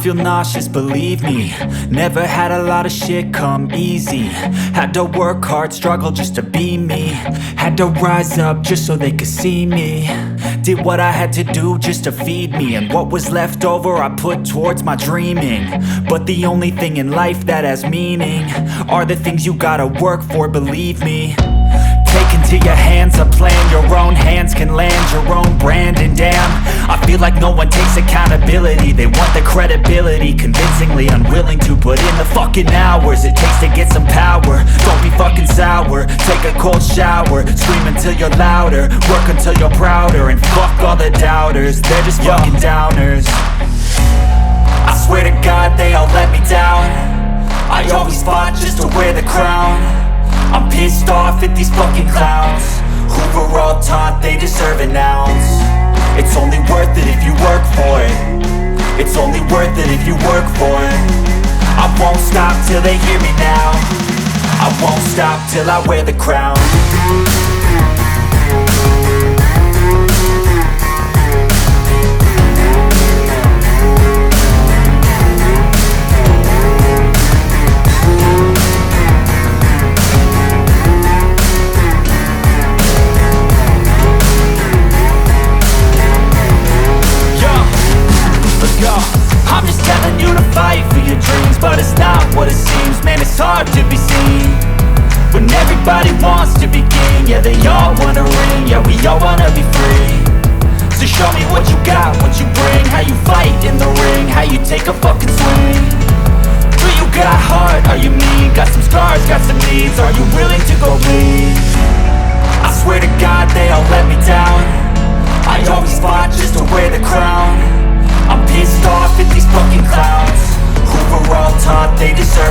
feel nauseous, believe me. Never had a lot of shit come easy. Had to work hard, struggle just to be me. Had to rise up just so they could see me. Did what I had to do just to feed me, and what was left over I put towards my dreaming. But the only thing in life that has meaning are the things you gotta work for, believe me. Take into your hands a plan, your own hands can land your own brand. And damn, I feel like no one takes accountability. They want the credibility, convincingly unwilling to put in the fucking hours it takes to get some power. Don't be fucking sour, take a cold shower. Scream until you're louder, work until you're prouder. And fuck all the doubters, they're just fucking downers. I swear to God they all let me down. I always fought just to wear the crown. I'm pissed off at these fucking clowns who were all taught they deserve an ounce. It's only worth it if you work for it. It's only worth it if you work for it. I won't stop till they hear me now. I won't stop till I wear the crown. I'm just telling you to fight for your dreams, but it's not what it seems. Man, it's hard to be seen when everybody wants to be king. Yeah, they all wanna ring, yeah, we all wanna be free. So show me what you got, what you bring, how you fight in the ring, how you take a fucking swing. Do you got heart, are you mean? Got some scars, got some needs, are you willing to go bleed? I swear to God they all let me down. I always fought just to wear the crown. I'm pissed off at these fucking clowns who were all taught they deserve